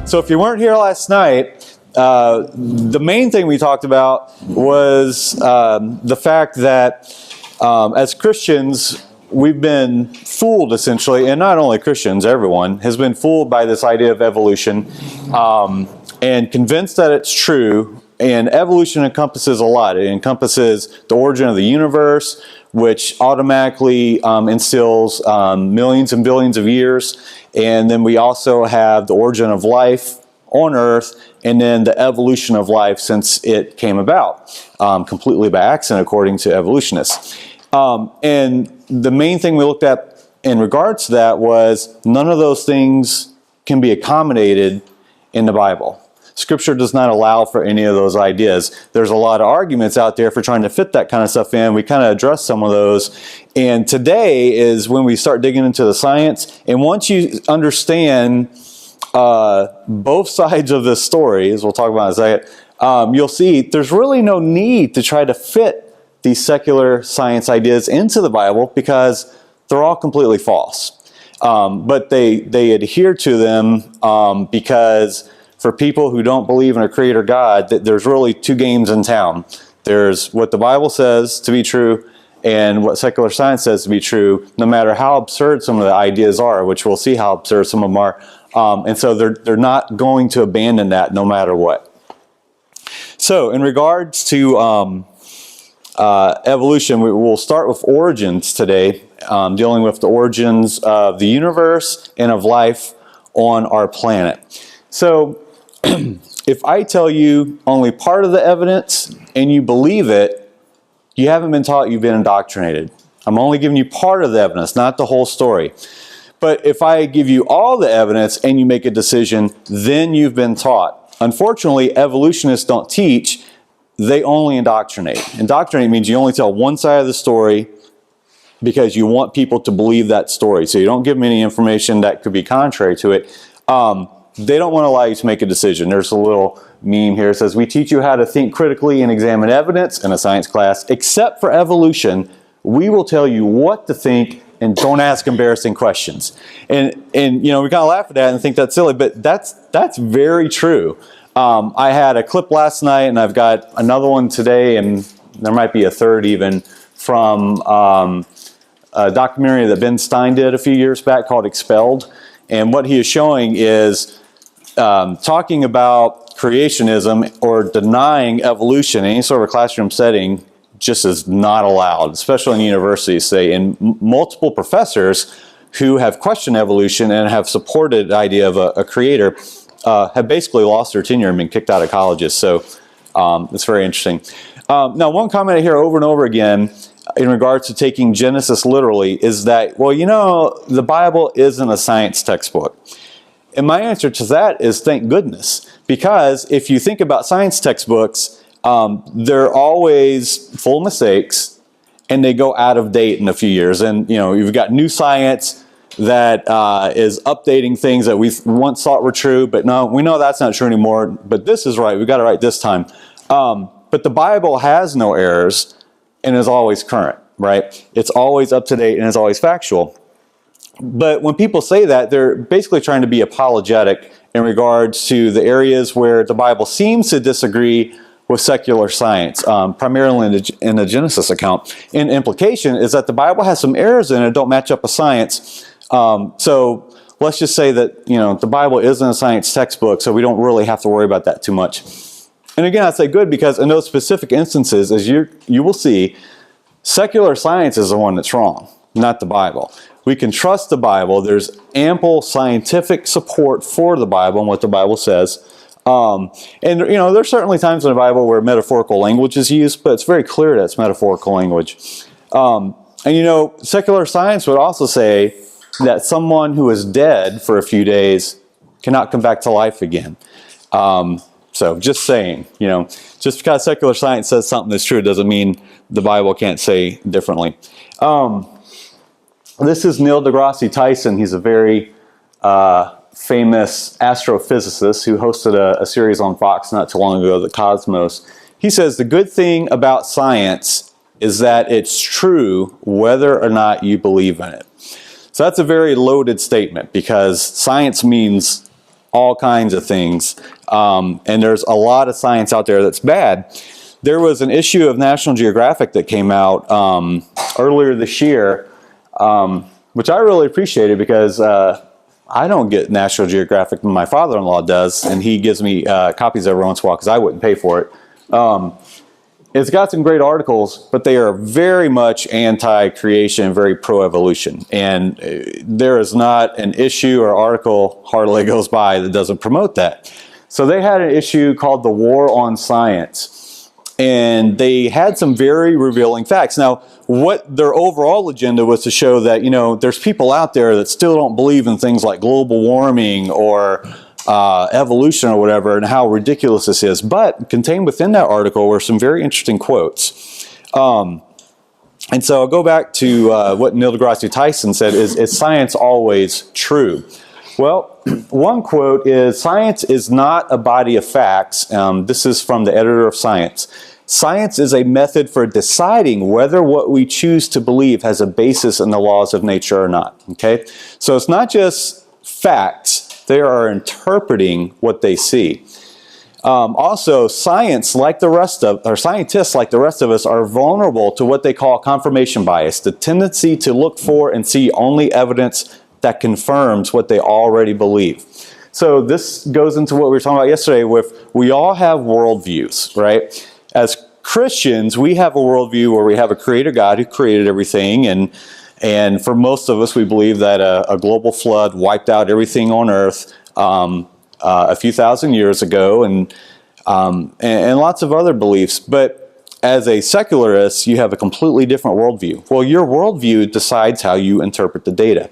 So if you weren't here last night, the main thing we talked about was the fact that as Christians, we've been fooled essentially, and not only Christians, everyone has been fooled by this idea of evolution and convinced that it's true. And evolution encompasses a lot. It encompasses the origin of the universe, which automatically instills millions and billions of years. And then we also have the origin of life on Earth, and then the evolution of life since it came about, completely by accident, according to evolutionists. And the main thing we looked at in regards to that was none of those things can be accommodated in the Bible. Scripture does not allow for any of those ideas. There's a lot of arguments out there for trying to fit that kind of stuff in. We kind of addressed some of those. And today is when we start digging into the science. And once you understand both sides of this story, as we'll talk about in a second, you'll see there's really no need to try to fit these secular science ideas into the Bible because they're all completely false. But they adhere to them because for people who don't believe in a creator God, there's really two games in town. There's what the Bible says to be true and what secular science says to be true, no matter how absurd some of the ideas are, which we'll see how absurd some of them are. And so they're not going to abandon that no matter what. So in regards to evolution, we'll start with origins today, dealing with the origins of the universe and of life on our planet. So if I tell you only part of the evidence and you believe it, you haven't been taught, you've been indoctrinated. I'm only giving you part of the evidence, not the whole story. But if I give you all the evidence and you make a decision, then you've been taught. Unfortunately, evolutionists don't teach, they only indoctrinate. Indoctrinate means you only tell one side of the story because you want people to believe that story. So you don't give them any information that could be contrary to it. They don't want to allow you to make a decision. There's a little meme here that says, we teach you how to think critically and examine evidence in a science class. Except for evolution, we will tell you what to think and don't ask embarrassing questions. And you know, we kind of laugh at that and think that's silly, but that's very true. I had a clip last night and I've got another one today, and there might be a third even, from a documentary that Ben Stein did a few years back called Expelled. And what he is showing is talking about creationism or denying evolution in any sort of a classroom setting just is not allowed, especially in universities, say, and multiple professors who have questioned evolution and have supported the idea of a creator have basically lost their tenure and been kicked out of colleges. So it's very interesting. Now, one comment I hear over and over again in regards to taking Genesis literally is that, well, you know, the Bible isn't a science textbook. And my answer to that is thank goodness. Because if you think about science textbooks, they're always full of mistakes and they go out of date in a few years. And, you know, you've got new science that is updating things that we once thought were true, but no, we know that's not true anymore, but this is right, we got it right this time. But the Bible has no errors and is always current, right? It's always up to date and is always factual. But when people say that, they're basically trying to be apologetic in regards to the areas where the Bible seems to disagree with secular science, primarily in the Genesis account. And implication is that the Bible has some errors in it that don't match up with science. So let's just say that, you know, the Bible isn't a science textbook, so we don't really have to worry about that too much. And again, I say good because in those specific instances, as you will see, secular science is the one that's wrong, not the Bible. We can trust the Bible. There's ample scientific support for the Bible and what the Bible says. And, you know, there's certainly times in the Bible where metaphorical language is used, but it's very clear that it's metaphorical language. And, you know, secular science would also say that someone who is dead for a few days cannot come back to life again. So just saying, you know, just because secular science says something that's true doesn't mean the Bible can't say differently. This is Neil deGrasse Tyson. He's a very famous astrophysicist who hosted a series on Fox not too long ago, The Cosmos. He says the good thing about science is that it's true whether or not you believe in it. So that's a very loaded statement because science means all kinds of things. And there's a lot of science out there that's bad. There was an issue of National Geographic that came out earlier this year, which I really appreciated because I don't get National Geographic, my father-in-law does, and he gives me copies every once in a while because I wouldn't pay for it. It's got some great articles, but they are very much anti-creation, very pro-evolution. And there is not an issue or article hardly goes by that doesn't promote that. So they had an issue called the War on Science. And they had some very revealing facts. Now, what their overall agenda was to show that, you know, there's people out there that still don't believe in things like global warming or evolution or whatever, and how ridiculous this is. But contained within that article were some very interesting quotes. And so I'll go back to what Neil deGrasse Tyson said, is science always true? Well, one quote is, "Science is not a body of facts." This is from the editor of Science. "Science is a method for deciding whether what we choose to believe has a basis in the laws of nature or not." Okay? So it's not just facts. They are interpreting what they see. Also, scientists like the rest of us are vulnerable to what they call confirmation bias, the tendency to look for and see only evidence that confirms what they already believe. So this goes into what we were talking about yesterday with, we all have worldviews, right? As Christians, we have a worldview where we have a creator God who created everything, and for most of us, we believe that a global flood wiped out everything on earth a few thousand years ago, and lots of other beliefs. But as a secularist, you have a completely different worldview. Well, your worldview decides how you interpret the data.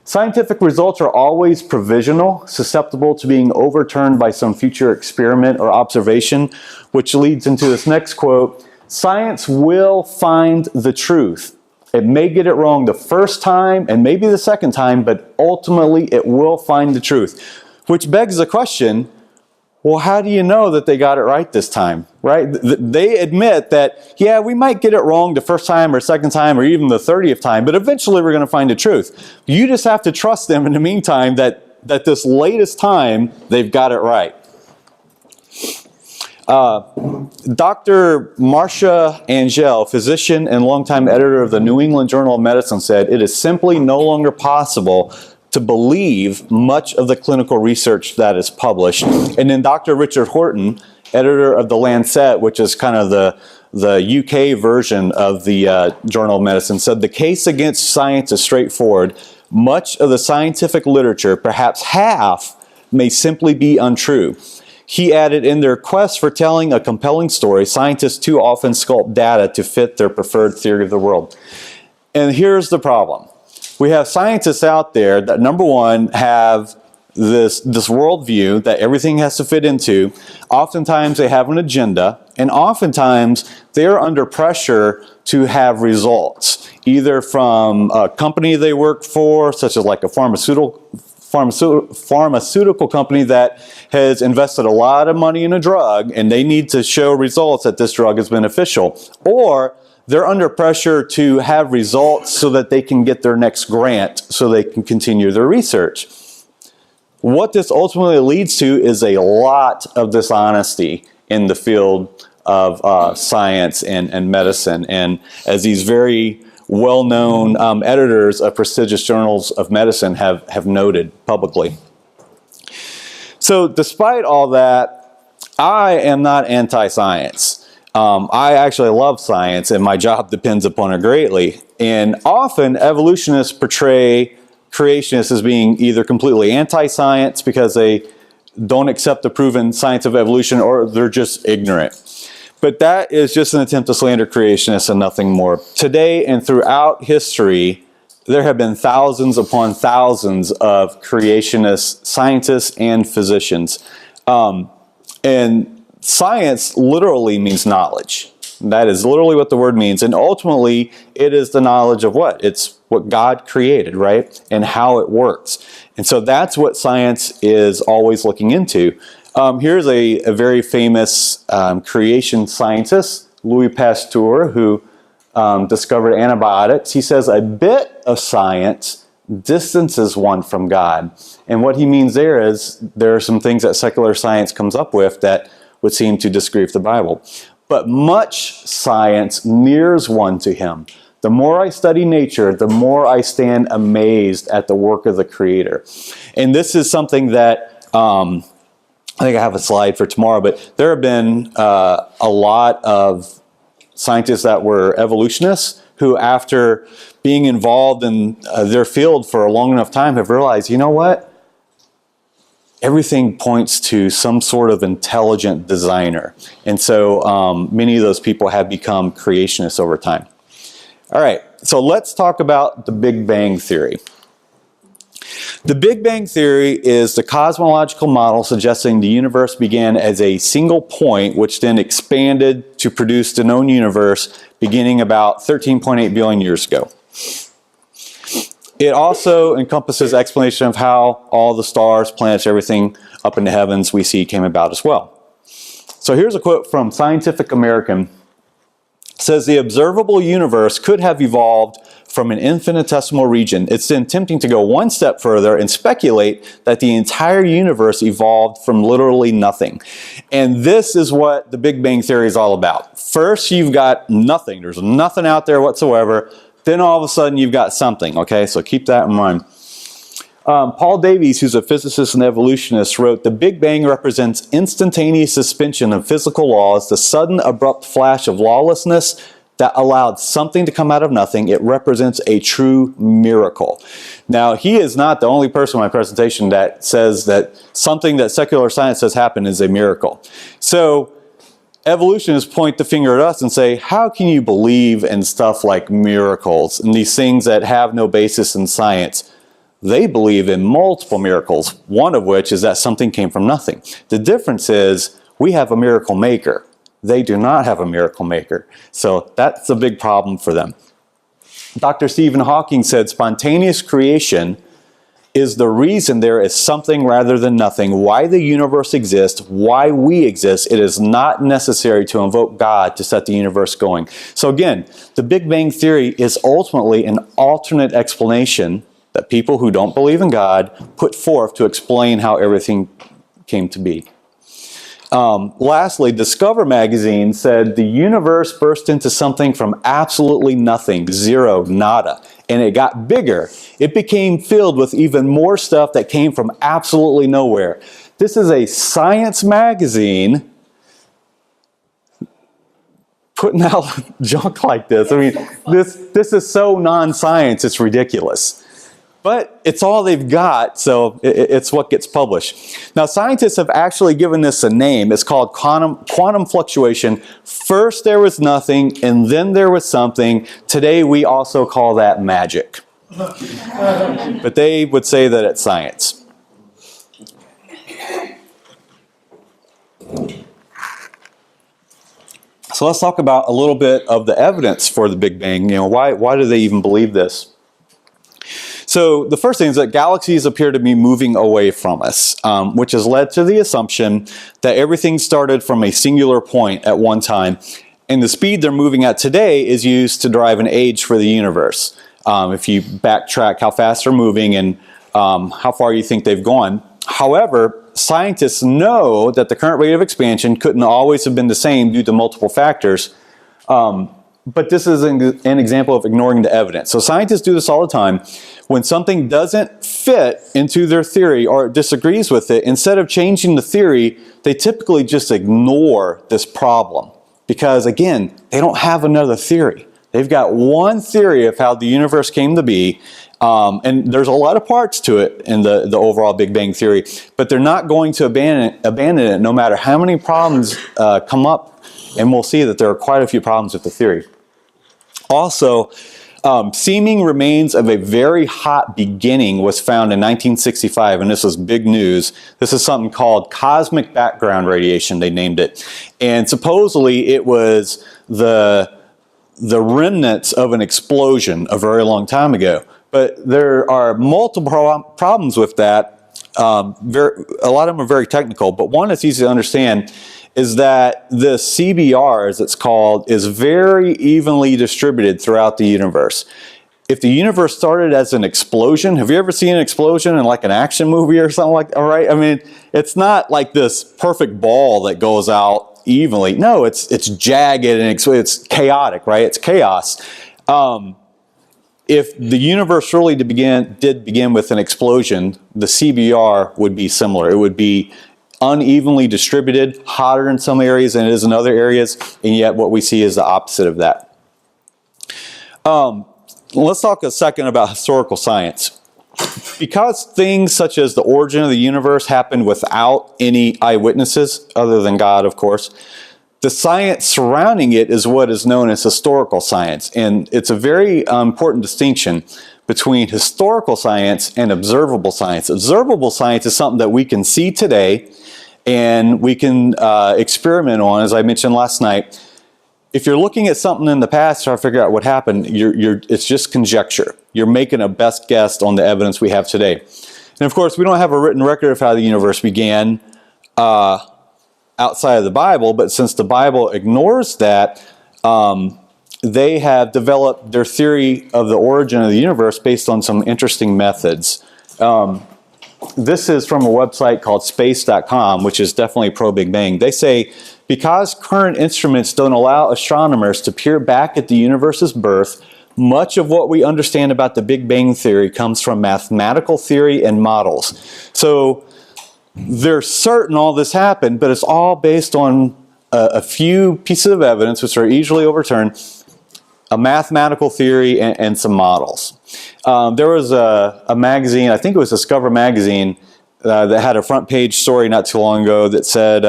Scientific results are always provisional, susceptible to being overturned by some future experiment or observation, which leads into this next quote: "Science will find the truth. It may get it wrong the first time and maybe the second time, but ultimately it will find the truth." Which begs the question, well, how do you know that they got it right this time, right? They admit that, yeah, we might get it wrong the first time or second time or even the 30th time, but eventually we're going to find the truth. You just have to trust them in the meantime that this latest time they've got it right. Dr. Marcia Angell, physician and longtime editor of the New England Journal of Medicine, said, "It is simply no longer possible to believe much of the clinical research that is published." And then Dr. Richard Horton, editor of the Lancet, which is kind of the UK version of the Journal of Medicine, said, "The case against science is straightforward. Much of the scientific literature, perhaps half, may simply be untrue." He added, "In their quest for telling a compelling story, scientists too often sculpt data to fit their preferred theory of the world." And here's the problem. We have scientists out there that, number one, have this worldview that everything has to fit into. Oftentimes they have an agenda, and oftentimes they're under pressure to have results, either from a company they work for, such as like a pharmaceutical company that has invested a lot of money in a drug, and they need to show results that this drug is beneficial. Or they're under pressure to have results so that they can get their next grant, so they can continue their research. What this ultimately leads to is a lot of dishonesty in the field of science and medicine. And as these very well-known editors of prestigious journals of medicine have noted publicly. So despite all that, I am not anti-science. I actually love science, and my job depends upon it greatly. And often evolutionists portray creationists as being either completely anti-science because they don't accept the proven science of evolution, or they're just ignorant. But that is just an attempt to slander creationists and nothing more. Today and throughout history, there have been thousands upon thousands of creationist scientists and physicians. And science literally means knowledge. That is literally what the word means. And ultimately, it is the knowledge of what? It's what God created, right? And how it works. And so that's what science is always looking into. Here's a very famous creation scientist, Louis Pasteur, who discovered antibiotics. He says, "A bit of science distances one from God. And what he means there is there are some things that secular science comes up with that would seem to disagree with the Bible. But much science nears one to him. The more I study nature, the more I stand amazed at the work of the Creator. And this is something that I think I have a slide for tomorrow, but there have been a lot of scientists that were evolutionists who, after being involved in their field for a long enough time, have realized, you know what? Everything points to some sort of intelligent designer. And so many of those people have become creationists over time. All right, so let's talk about the Big Bang Theory. The Big Bang Theory is the cosmological model suggesting the universe began as a single point, which then expanded to produce the known universe beginning about 13.8 billion years ago. It also encompasses explanation of how all the stars, planets, everything up in the heavens we see came about as well. So here's a quote from Scientific American. It says, the observable universe could have evolved from an infinitesimal region. It's then tempting to go one step further and speculate that the entire universe evolved from literally nothing. And this is what the Big Bang Theory is all about. First, you've got nothing. There's nothing out there whatsoever. Then all of a sudden you've got something, okay? So keep that in mind. Paul Davies, who's a physicist and evolutionist, wrote, the Big Bang represents instantaneous suspension of physical laws, the sudden abrupt flash of lawlessness that allowed something to come out of nothing. It represents a true miracle. Now, he is not the only person in my presentation that says that something that secular science says happened is a miracle. So evolutionists point the finger at us and say, how can you believe in stuff like miracles and these things that have no basis in science? They believe in multiple miracles, one of which is that something came from nothing. The difference is we have a miracle maker. They do not have a miracle maker. So that's a big problem for them. Dr. Stephen Hawking said spontaneous creation is the reason there is something rather than nothing, why the universe exists, why we exist. It is not necessary to invoke God to set the universe going. So again, the Big Bang Theory is ultimately an alternate explanation that people who don't believe in God put forth to explain how everything came to be. Lastly, Discover magazine said the universe burst into something from absolutely nothing, zero, nada, and it got bigger. It became filled with even more stuff that came from absolutely nowhere. This is a science magazine putting out junk like this. I mean, this is so non-science, it's ridiculous. But it's all they've got, so it's what gets published. Now, scientists have actually given this a name. It's called quantum fluctuation. First there was nothing, and then there was something. Today we also call that magic. But they would say that it's science. So let's talk about a little bit of the evidence for the Big Bang. You know, why do they even believe this? So the first thing is that galaxies appear to be moving away from us, which has led to the assumption that everything started from a singular point at one time, and the speed they're moving at today is used to derive an age for the universe. If you backtrack how fast they're moving and how far you think they've gone. However, scientists know that the current rate of expansion couldn't always have been the same due to multiple factors. But this is an example of ignoring the evidence. So scientists do this all the time. When something doesn't fit into their theory or disagrees with it, instead of changing the theory, they typically just ignore this problem. Because again, they don't have another theory. They've got one theory of how the universe came to be, and there's a lot of parts to it in the overall Big Bang Theory, but they're not going to abandon it no matter how many problems come up, and we'll see that there are quite a few problems with the theory. Also, seeming remains of a very hot beginning was found in 1965, and this was big news. This is something called cosmic background radiation, they named it. And supposedly it was the remnants of an explosion a very long time ago. But there are multiple problems with that. A lot of them are very technical, but one that's easy to understand is that the CBR, as it's called, is very evenly distributed throughout the universe. if the universe started as an explosion, have you ever seen an explosion in like an action movie or something like that, right? I mean, it's not like this perfect ball that goes out evenly. No, it's jagged and it's chaotic, right? It's chaos. If the universe really did begin with an explosion, the CBR would be similar. It would be unevenly distributed, hotter in some areas than it is in other areas, and yet what we see is the opposite of that. Let's talk a second about historical science. Because things such as the origin of the universe happened without any eyewitnesses, other than God, of course, the science surrounding it is what is known as historical science. And it's a very important distinction between historical science and observable science. Observable science is something that we can see today and we can experiment on, as I mentioned last night. If you're looking at something in the past to try to figure out what happened, it's just conjecture. You're making a best guess on the evidence we have today. And of course, we don't have a written record of how the universe began outside of the Bible, but since the Bible ignores that, they have developed their theory of the origin of the universe based on some interesting methods. This is from a website called space.com, which is definitely pro-Big Bang. They say, because current instruments don't allow astronomers to peer back at the universe's birth, much of what we understand about the Big Bang theory comes from mathematical theory and models. So they're certain all this happened, but it's all based on a few pieces of evidence, which are easily overturned, a mathematical theory and some models. There was a magazine, I think it was Discover magazine, that had a front page story not too long ago that said,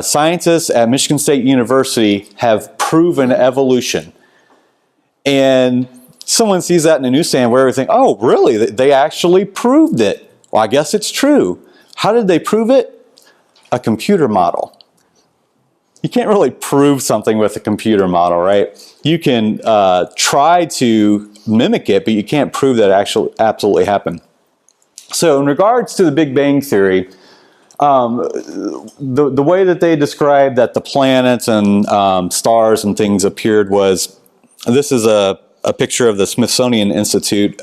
scientists at Michigan State University have proven evolution. And someone sees that in a newsstand where everything, oh, really? They actually proved it. Well, I guess it's true. How did they prove it? A computer model. You can't really prove something with a computer model, right? You can try to mimic it, but you can't prove that it actually absolutely happened. So in regards to the Big Bang theory, the way that they described that the planets and stars and things appeared was, this is a picture of the Smithsonian Institute,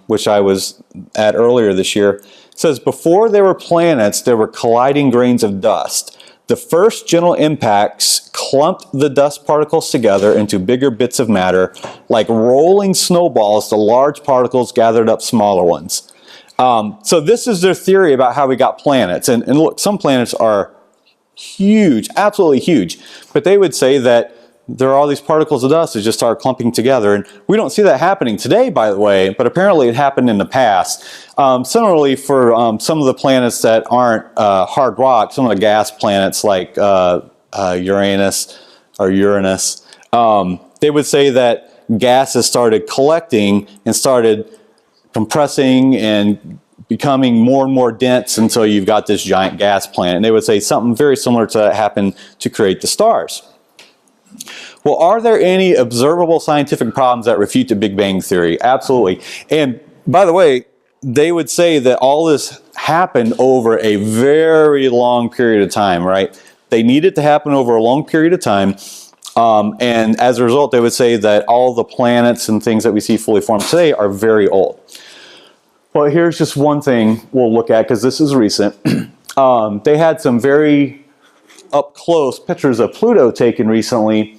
which I was at earlier this year. It says, before there were planets, there were colliding grains of dust. The first gentle impacts clumped the dust particles together into bigger bits of matter. Like rolling snowballs, the large particles gathered up smaller ones. So this is their theory about how we got planets. And look, some planets are huge, absolutely huge. But they would say that there are all these particles of dust that just start clumping together. And we don't see that happening today, by the way, but apparently it happened in the past. Similarly, for some of the planets that aren't hard rock, some of the gas planets like Uranus, they would say that gases started collecting and started compressing and becoming more and more dense until you've got this giant gas planet. And they would say something very similar to that happened to create the stars. Well, are there any observable scientific problems that refute the Big Bang theory? Absolutely. And by the way, they would say that all this happened over a very long period of time, right? They need it to happen over a long period of time. And as a result, they would say that all the planets and things that we see fully formed today are very old. Well, here's just one thing we'll look at, because this is recent. They had some very up-close pictures of Pluto taken recently.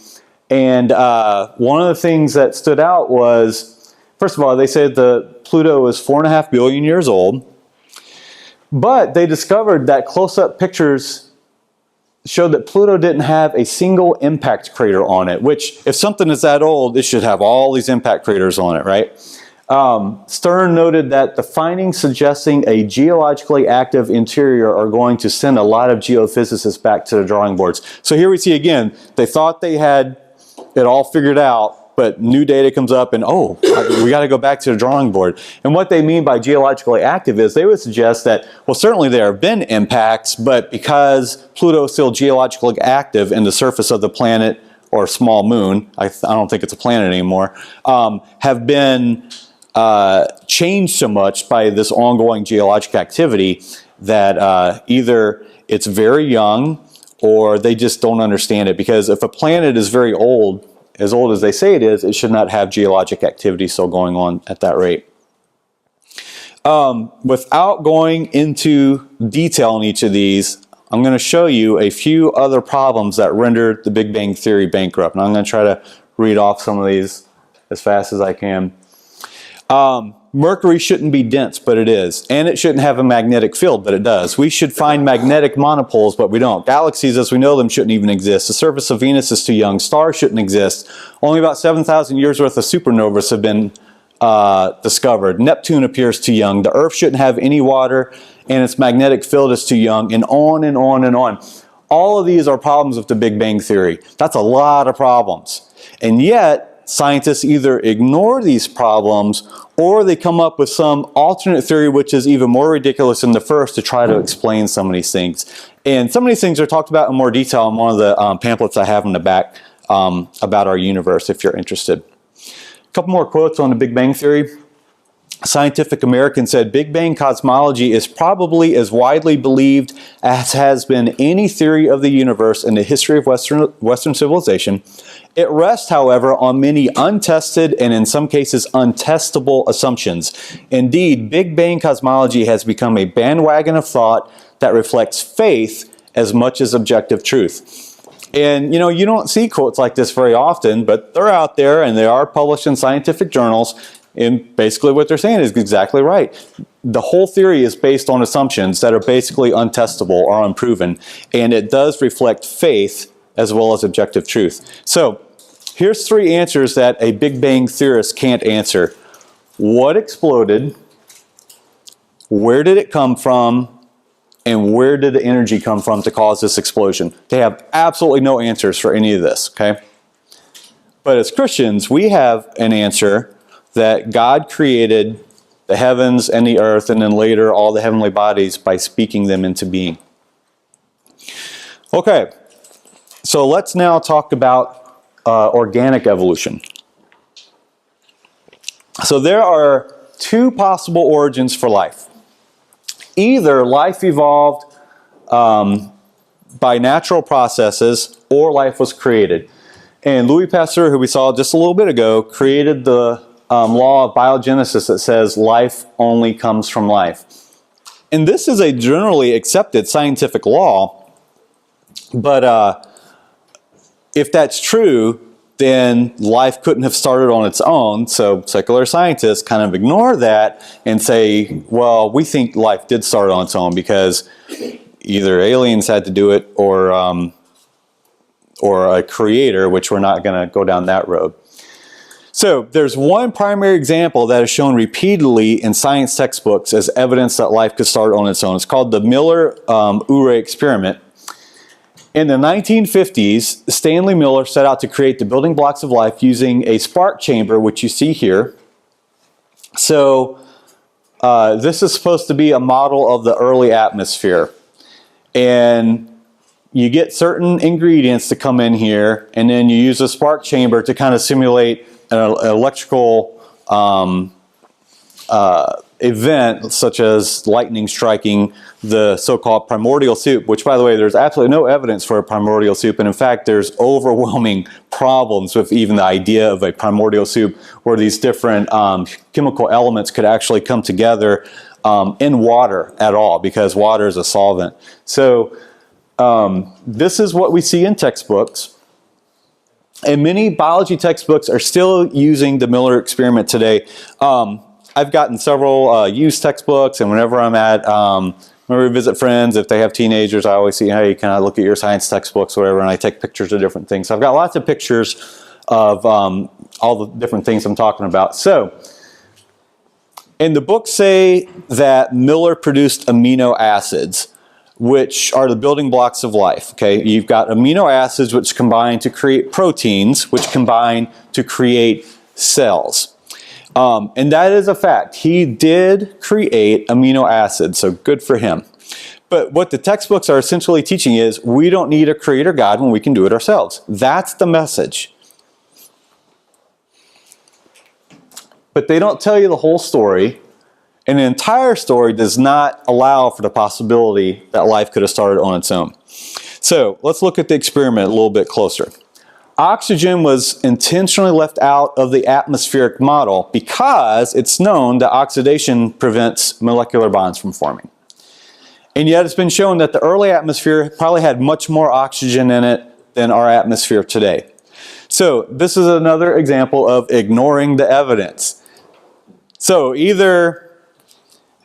And one of the things that stood out was, first of all, they said the Pluto is 4.5 billion years old. But they discovered that close-up pictures showed that Pluto didn't have a single impact crater on it, which, if something is that old, it should have all these impact craters on it, right? Stern noted that the findings suggesting a geologically active interior are going to send a lot of geophysicists back to the drawing boards. So here we see again, they thought they had it all figured out, but new data comes up and, oh, we got to go back to the drawing board. And what they mean by geologically active is they would suggest that, well, certainly there have been impacts, but because Pluto is still geologically active in the surface of the planet or small moon, I don't think it's a planet anymore, have been changed so much by this ongoing geologic activity that either it's very young or they just don't understand it. Because if a planet is very old, as old as they say it is, it should not have geologic activity still going on at that rate. Without going into detail on each of these, I'm going to show you a few other problems that rendered the Big Bang Theory bankrupt. And I'm going to try to read off some of these as fast as I can. Mercury shouldn't be dense, but it is. And it shouldn't have a magnetic field, but it does. We should find magnetic monopoles, but we don't. Galaxies, as we know them, shouldn't even exist. The surface of Venus is too young. Stars shouldn't exist. Only about 7,000 years worth of supernovas have been discovered. Neptune appears too young. The Earth shouldn't have any water, and its magnetic field is too young, and on and on and on. All of these are problems with the Big Bang Theory. That's a lot of problems. And yet, scientists either ignore these problems or they come up with some alternate theory which is even more ridiculous than the first to try to explain some of these things. And some of these things are talked about in more detail in one of the pamphlets I have in the back about our universe, if you're interested. A couple more quotes on the Big Bang Theory. Scientific American said, Big Bang cosmology is probably as widely believed as has been any theory of the universe in the history of Western civilization. It rests, however, on many untested and in some cases untestable assumptions. Indeed, Big Bang cosmology has become a bandwagon of thought that reflects faith as much as objective truth. And, you know, you don't see quotes like this very often, but they're out there and they are published in scientific journals. And basically what they're saying is exactly right. The whole theory is based on assumptions that are basically untestable or unproven. And it does reflect faith as well as objective truth. So here's three answers that a Big Bang theorist can't answer. What exploded? Where did it come from? And where did the energy come from to cause this explosion? They have absolutely no answers for any of this, okay? But as Christians, we have an answer that God created the heavens and the earth and then later all the heavenly bodies by speaking them into being. Okay, so let's now talk about organic evolution. So there are two possible origins for life. Either life evolved by natural processes or life was created. And Louis Pasteur, who we saw just a little bit ago, created the law of biogenesis that says life only comes from life. And this is a generally accepted scientific law, but if that's true, then life couldn't have started on its own. So secular scientists kind of ignore that and say, well, we think life did start on its own because either aliens had to do it or a creator, which we're not going to go down that road. So there's one primary example that is shown repeatedly in science textbooks as evidence that life could start on its own. It's called the Miller-Urey experiment. In the 1950s, Stanley Miller set out to create the building blocks of life using a spark chamber, which you see here. So this is supposed to be a model of the early atmosphere. And you get certain ingredients to come in here, and then you use a spark chamber to kind of simulate an electrical event, such as lightning striking the so-called primordial soup, which, by the way, there's absolutely no evidence for a primordial soup. And in fact, there's overwhelming problems with even the idea of a primordial soup where these different chemical elements could actually come together in water at all, because water is a solvent. So this is what we see in textbooks. And many biology textbooks are still using the Miller experiment today. I've gotten several used textbooks, and whenever I'm at, whenever we visit friends, if they have teenagers, I always see, hey, can I look at your science textbooks, or whatever, and I take pictures of different things. So I've got lots of pictures of all the different things I'm talking about. So, and the books say that Miller produced amino acids, which are the building blocks of life, okay? You've got amino acids which combine to create proteins, which combine to create cells. And that is a fact. He did create amino acids, so good for him. But what the textbooks are essentially teaching is we don't need a creator God when we can do it ourselves. That's the message. But they don't tell you the whole story. And the entire story does not allow for the possibility that life could have started on its own. So let's look at the experiment a little bit closer. Oxygen was intentionally left out of the atmospheric model because it's known that oxidation prevents molecular bonds from forming. And yet it's been shown that the early atmosphere probably had much more oxygen in it than our atmosphere today. So this is another example of ignoring the evidence. So either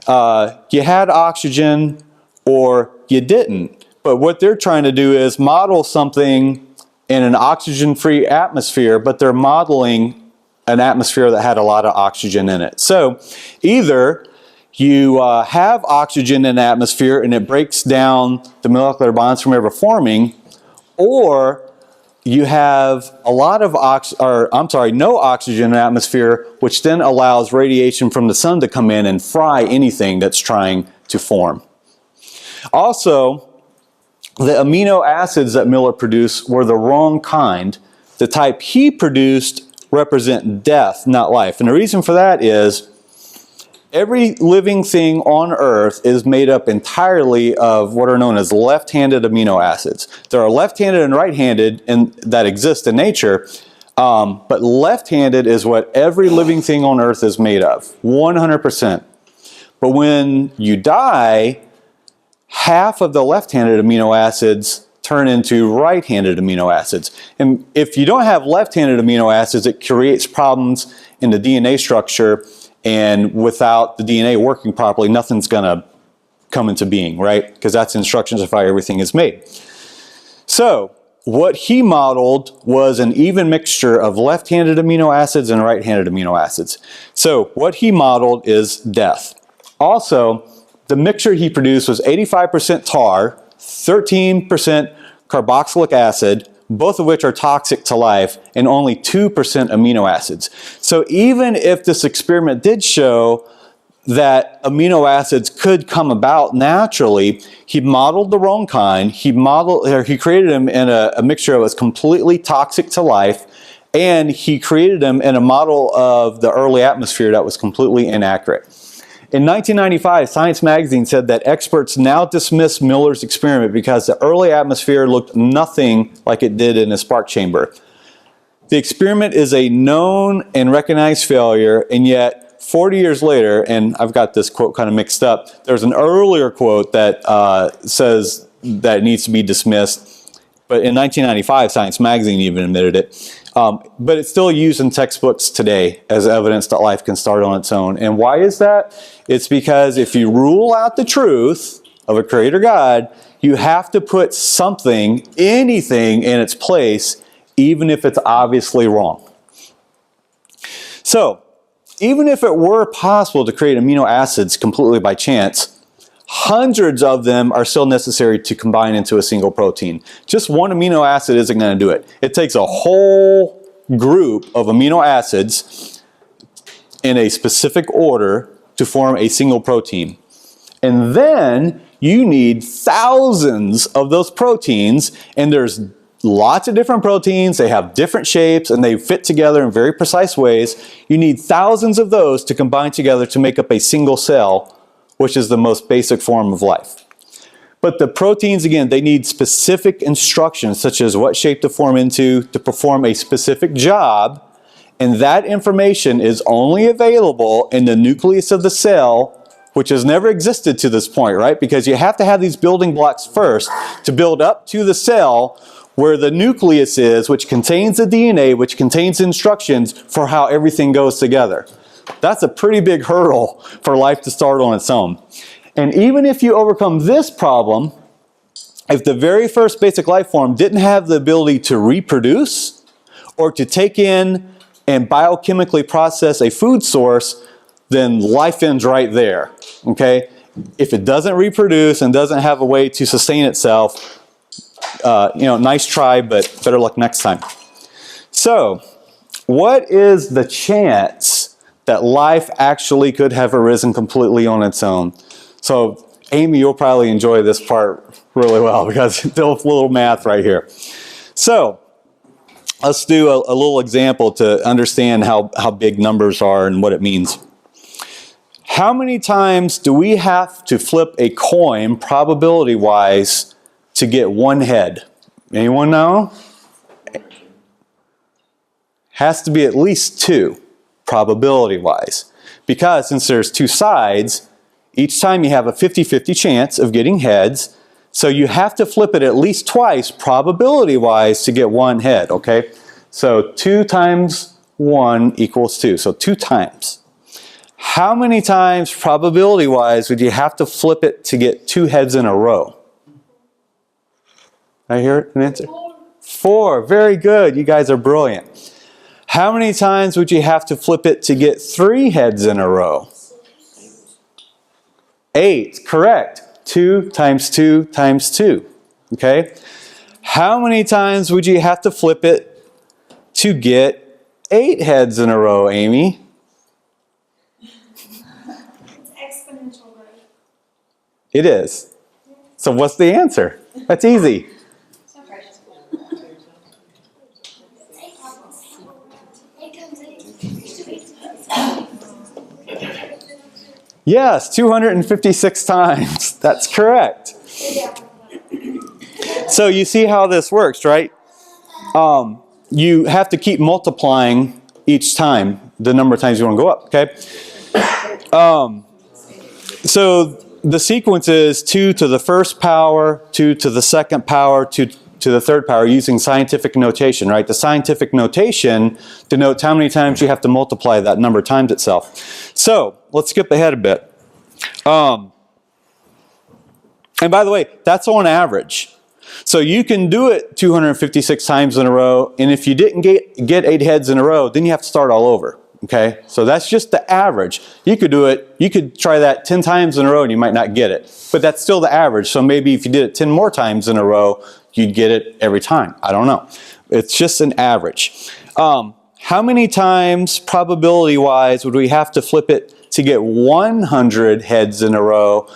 you had oxygen or you didn't. But what they're trying to do is model something in an oxygen-free atmosphere, but they're modeling an atmosphere that had a lot of oxygen in it. So either you have oxygen in the atmosphere and it breaks down the molecular bonds from ever forming, or you have a lot of no oxygen in the atmosphere, which then allows radiation from the sun to come in and fry anything that's trying to form. Also, the amino acids that Miller produced were the wrong kind. The type he produced represent death, not life. And the reason for that is every living thing on Earth is made up entirely of what are known as left-handed amino acids. There are left-handed and right-handed that exist in nature, but left-handed is what every living thing on Earth is made of, 100%. But when you die, half of the left-handed amino acids turn into right-handed amino acids. And if you don't have left-handed amino acids, it creates problems in the DNA structure, and without the DNA working properly, nothing's going to come into being, right? Because that's instructions of how everything is made. So what he modeled was an even mixture of left-handed amino acids and right-handed amino acids. So what he modeled is death. Also, the mixture he produced was 85% tar, 13% carboxylic acid, both of which are toxic to life, and only 2% amino acids. So even if this experiment did show that amino acids could come about naturally, he modeled the wrong kind. He created them in a mixture that was completely toxic to life, and he created them in a model of the early atmosphere that was completely inaccurate. In 1995, Science magazine said that experts now dismiss Miller's experiment because the early atmosphere looked nothing like it did in a spark chamber. The experiment is a known and recognized failure, and yet 40 years later, and I've got this quote kind of mixed up, there's an earlier quote that says that it needs to be dismissed, but in 1995, Science magazine even admitted it. But it's still used in textbooks today as evidence that life can start on its own. And why is that? It's because if you rule out the truth of a creator God, you have to put something, anything in its place, even if it's obviously wrong. So, even if it were possible to create amino acids completely by chance, hundreds of them are still necessary to combine into a single protein. Just one amino acid isn't going to do it. It takes a whole group of amino acids in a specific order to form a single protein. And then you need thousands of those proteins, and there's lots of different proteins. They have different shapes, and they fit together in very precise ways. You need thousands of those to combine together to make up a single cell, which is the most basic form of life. But the proteins, again, they need specific instructions, such as what shape to form into to perform a specific job, and that information is only available in the nucleus of the cell, which has never existed to this point, right? Because you have to have these building blocks first to build up to the cell where the nucleus is, which contains the DNA, which contains instructions for how everything goes together. That's a pretty big hurdle for life to start on its own. And even if you overcome this problem, if the very first basic life form didn't have the ability to reproduce or to take in and biochemically process a food source, then life ends right there, okay? If it doesn't reproduce and doesn't have a way to sustain itself, nice try, but better luck next time. So, what is the chance that life actually could have arisen completely on its own? So, Amy, you'll probably enjoy this part really well because there's a little math right here. So, let's do a little example to understand how big numbers are and what it means. How many times do we have to flip a coin, probability-wise, to get one head? Anyone know? has to be at least 2, probability-wise. Because since there's 2 sides, each time you have a 50-50 chance of getting heads, so you have to flip it at least twice, probability-wise, to get 1 head, okay? So 2 times 1 equals 2, so 2 times. How many times, probability-wise, would you have to flip it to get 2 heads in a row? I hear an answer? 4. Very good. You guys are brilliant. How many times would you have to flip it to get 3 heads in a row? 8. Correct. 2 times 2 times 2. Okay? How many times would you have to flip it to get 8 heads in a row, Amy? It's exponential growth. It is. So what's the answer? That's easy. Yes, 256 times. That's correct. So you see how this works, right? You have to keep multiplying each time, the number of times you want to go up, okay? So the sequence is 2 to the first power, 2 to the second power, 2 to the third power, using scientific notation, right? The scientific notation denotes how many times you have to multiply that number times itself. So let's skip ahead a bit. And by the way, that's on average. So you can do it 256 times in a row, and if you didn't get 8 heads in a row, then you have to start all over. Okay? So that's just the average. You could do it, you could try that 10 times in a row and you might not get it. But that's still the average. So maybe if you did it 10 more times in a row, you'd get it every time. I don't know. It's just an average. How many times, probability-wise, would we have to flip it to get 100 heads in a row?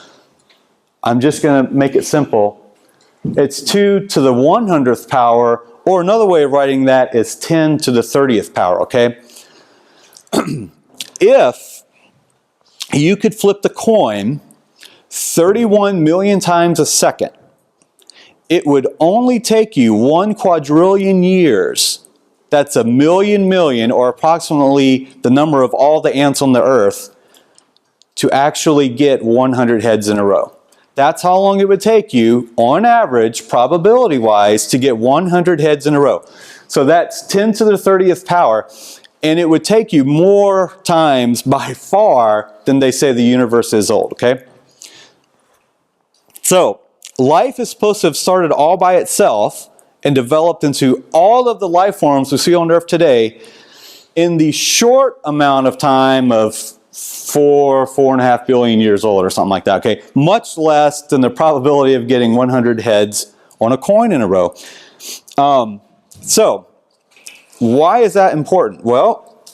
I'm just going to make it simple. It's 2 to the 100th power, or another way of writing that is 10 to the 30th power, okay? If you could flip the coin 31 million times a second, it would only take you 1 quadrillion years. That's a million, or approximately the number of all the ants on the earth, to actually get 100 heads in a row. That's how long it would take you, on average, probability-wise, to get 100 heads in a row. So that's 10 to the 30th power, and it would take you more times by far than they say the universe is old, okay? So, life is supposed to have started all by itself and developed into all of the life forms we see on Earth today in the short amount of time of 4.5 billion years old or something like that, okay? Much less than the probability of getting 100 heads on a coin in a row. So, why is that important? Well,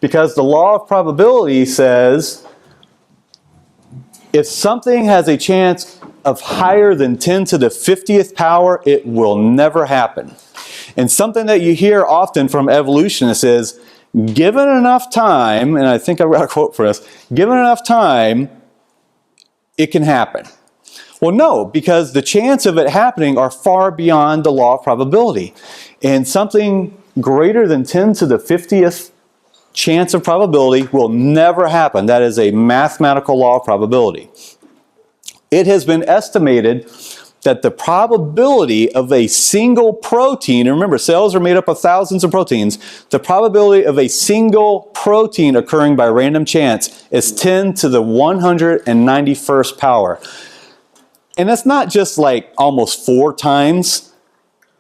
because the law of probability says if something has a chance of higher than 10 to the 50th power, it will never happen. And something that you hear often from evolutionists is, given enough time, and I think I've got a quote for this, given enough time, it can happen. Well, no, because the chance of it happening are far beyond the law of probability. And something greater than 10 to the 50th chance of probability will never happen. That is a mathematical law of probability. It has been estimated that the probability of a single protein, and remember, cells are made up of thousands of proteins, the probability of a single protein occurring by random chance is 10 to the 191st power. And that's not just like almost 4 times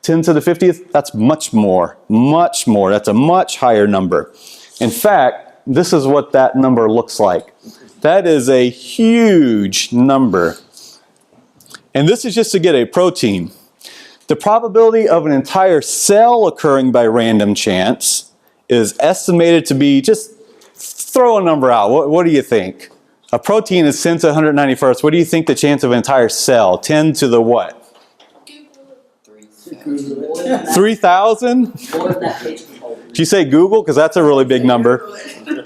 10 to the 50th. That's much more. That's a much higher number. In fact, this is what that number looks like. That is a huge number. And this is just to get a protein. The probability of an entire cell occurring by random chance is estimated to be, just throw a number out. What do you think? A protein is 10 to 191st. What do you think the chance of an entire cell? 10 to the what? 3,000? Did you say Google? Because that's a really big number.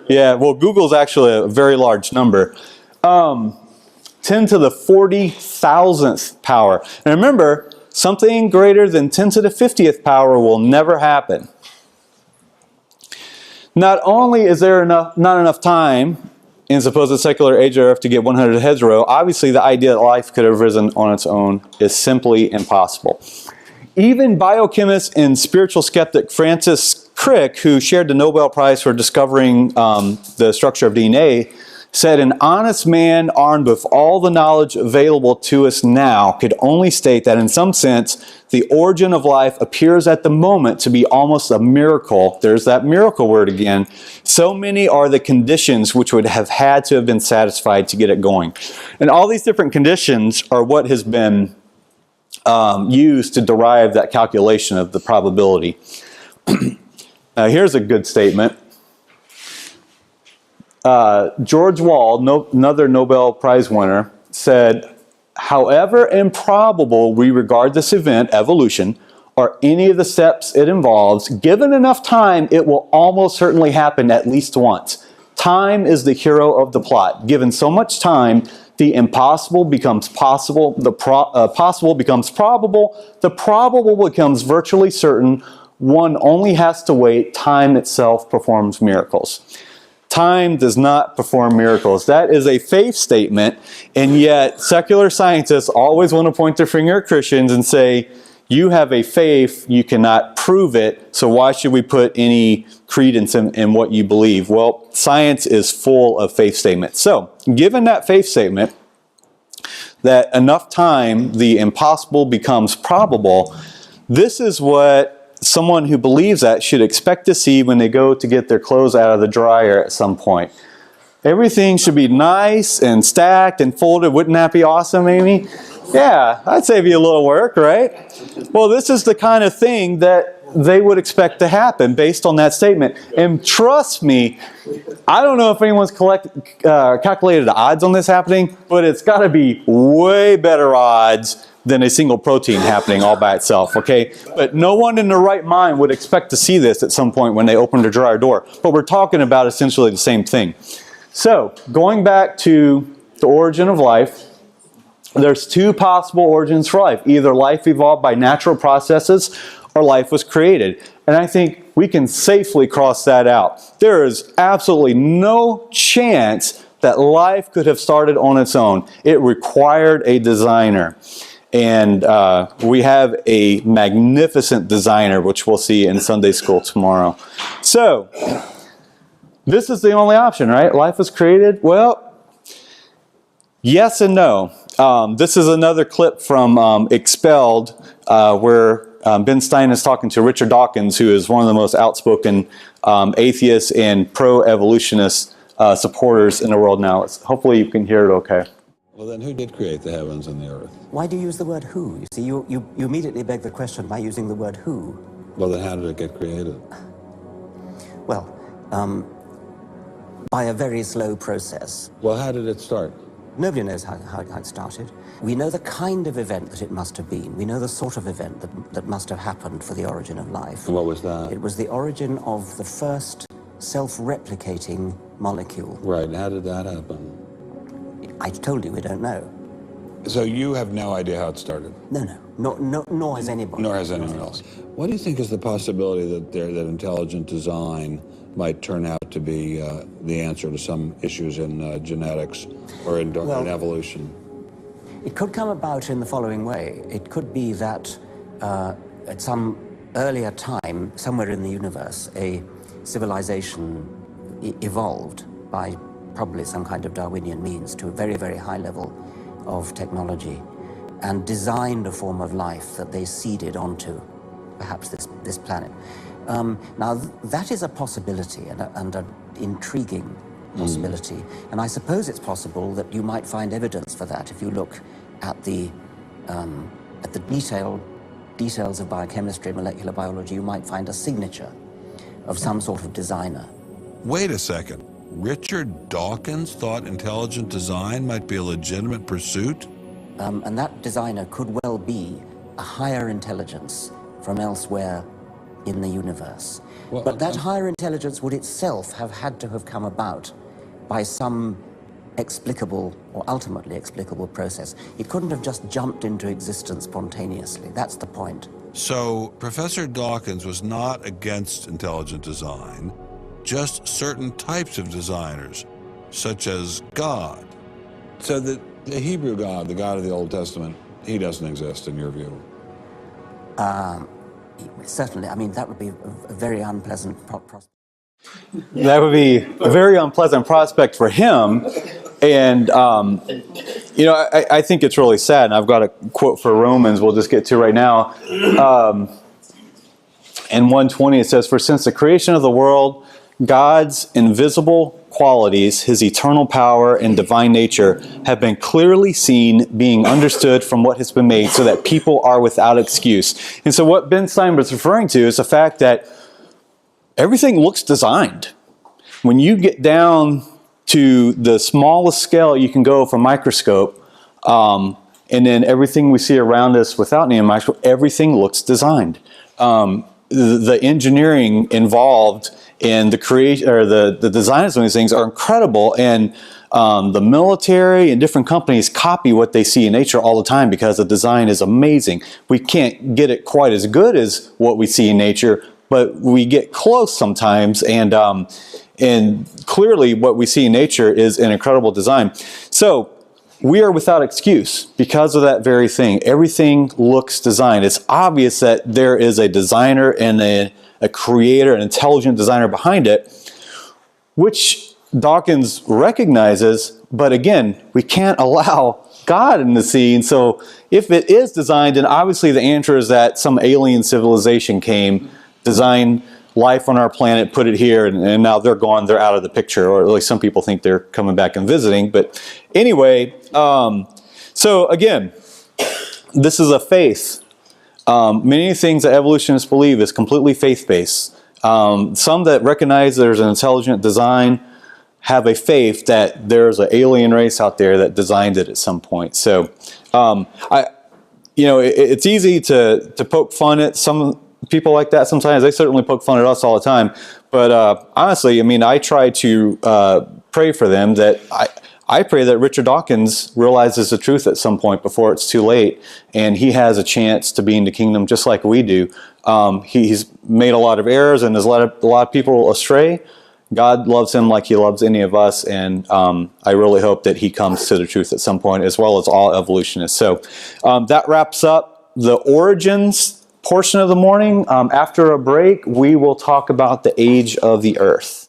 Yeah, well, Google's actually a very large number. 10 to the 40,000th power. And remember, something greater than 10 to the 50th power will never happen. Not only is there not enough time in supposed secular age of Earth to get 100 heads row, obviously the idea that life could have risen on its own is simply impossible. Even biochemist and spiritual skeptic Francis Crick, who shared the Nobel Prize for discovering the structure of DNA, said an honest man armed with all the knowledge available to us now could only state that in some sense the origin of life appears at the moment to be almost a miracle. There's that miracle word again. So many are the conditions which would have had to have been satisfied to get it going. And all these different conditions are what has been used to derive that calculation of the probability. Now here's a good statement. George Wald, another Nobel Prize winner, said, however improbable we regard this event, evolution, or any of the steps it involves, given enough time, it will almost certainly happen at least once. Time is the hero of the plot. Given so much time, the impossible becomes possible, the possible becomes probable, the probable becomes virtually certain. One only has to wait. Time itself performs miracles. Time does not perform miracles. That is a faith statement, and yet secular scientists always want to point their finger at Christians and say, you have a faith, you cannot prove it, so why should we put any credence in what you believe? Well, science is full of faith statements. So, given that faith statement, that enough time, the impossible becomes probable, this is what someone who believes that should expect to see when they go to get their clothes out of the dryer at some point. Everything should be nice and stacked and folded. Wouldn't that be awesome, Amy? Yeah, I'd save you a little work, right? Well, this is the kind of thing that they would expect to happen based on that statement. And trust me, I don't know if anyone's calculated the odds on this happening, but it's got to be way better odds than a single protein happening all by itself, okay? But no one in their right mind would expect to see this at some point when they open the dryer door. But we're talking about essentially the same thing. So, going back to the origin of life, there's two possible origins for life. Either life evolved by natural processes or life was created. And I think we can safely cross that out. There is absolutely no chance that life could have started on its own. It required a designer. And we have a magnificent designer, which we'll see in Sunday school tomorrow. So, this is the only option, right? Life was created? Well, yes and no. This is another clip from Expelled, where Ben Stein is talking to Richard Dawkins, who is one of the most outspoken atheists and pro-evolutionist supporters in the world now. Hopefully you can hear it okay. Well, then who did create the heavens and the earth? Why do you use the word who? You see, you immediately beg the question by using the word who. Well, then how did it get created? Well, by a very slow process. Well, how did it start? Nobody knows how it started. We know the kind of event that it must have been. We know the sort of event that must have happened for the origin of life. And what was that? It was the origin of the first self-replicating molecule. Right, and how did that happen? I told you we don't know. So you have no idea how it started? No, nor has anybody. Nor has anyone else. What do you think is the possibility that intelligent design might turn out to be the answer to some issues in genetics or in evolution? It could come about in the following way. It could be that at some earlier time, somewhere in the universe, a civilization evolved by probably some kind of Darwinian means to a very, very high level of technology and designed a form of life that they seeded onto perhaps this planet. Now, that is a possibility and an intriguing possibility. And I suppose it's possible that you might find evidence for that if you look at the details of biochemistry, molecular biology. You might find a signature of some sort of designer. Wait a second. Richard Dawkins thought intelligent design might be a legitimate pursuit? And that designer could well be a higher intelligence from elsewhere in the universe. Well, but that higher intelligence would itself have had to have come about by some explicable or ultimately explicable process. It couldn't have just jumped into existence spontaneously. That's the point. So Professor Dawkins was not against intelligent design, just certain types of designers, such as God. So the Hebrew God, the God of the Old Testament, he doesn't exist in your view? Certainly. I mean, that would be a very unpleasant prospect. That would be a very unpleasant prospect for him. And, you know, I think it's really sad. And I've got a quote for Romans we'll just get to right now. In 1:20 it says, "For since the creation of the world, God's invisible qualities, his eternal power and divine nature, have been clearly seen, being understood from what has been made, so that people are without excuse." And so what Ben Steinberg's referring to is the fact that everything looks designed. When you get down to the smallest scale you can go for a microscope, and then everything we see around us without any microscope, everything looks designed. The engineering involved in the creation or the designs of these things are incredible, and the military and different companies copy what they see in nature all the time because the design is amazing. We can't get it quite as good as what we see in nature, but we get close sometimes, and clearly what we see in nature is an incredible design. So we are without excuse because of that very thing. Everything looks designed. It's obvious that there is a designer and a creator, an intelligent designer behind it, which Dawkins recognizes, but again, we can't allow God in the scene. So if it is designed, then obviously the answer is that some alien civilization came, designed life on our planet, put it here, and now they're gone, they're out of the picture, or at least some people think they're coming back and visiting. But anyway, so again, this is a faith. Many things that evolutionists believe is completely faith-based. Some that recognize there's an intelligent design have a faith that there's an alien race out there that designed it at some point. So, it's easy to poke fun at some people like that sometimes. They certainly poke fun at us all the time. But honestly, I mean, I try to pray for them that I pray that Richard Dawkins realizes the truth at some point before it's too late, and he has a chance to be in the kingdom just like we do. He's made a lot of errors and has led a lot of people astray. God loves him like he loves any of us, and I really hope that he comes to the truth at some point, as well as all evolutionists. So that wraps up the origins portion of the morning. After a break, we will talk about the age of the earth.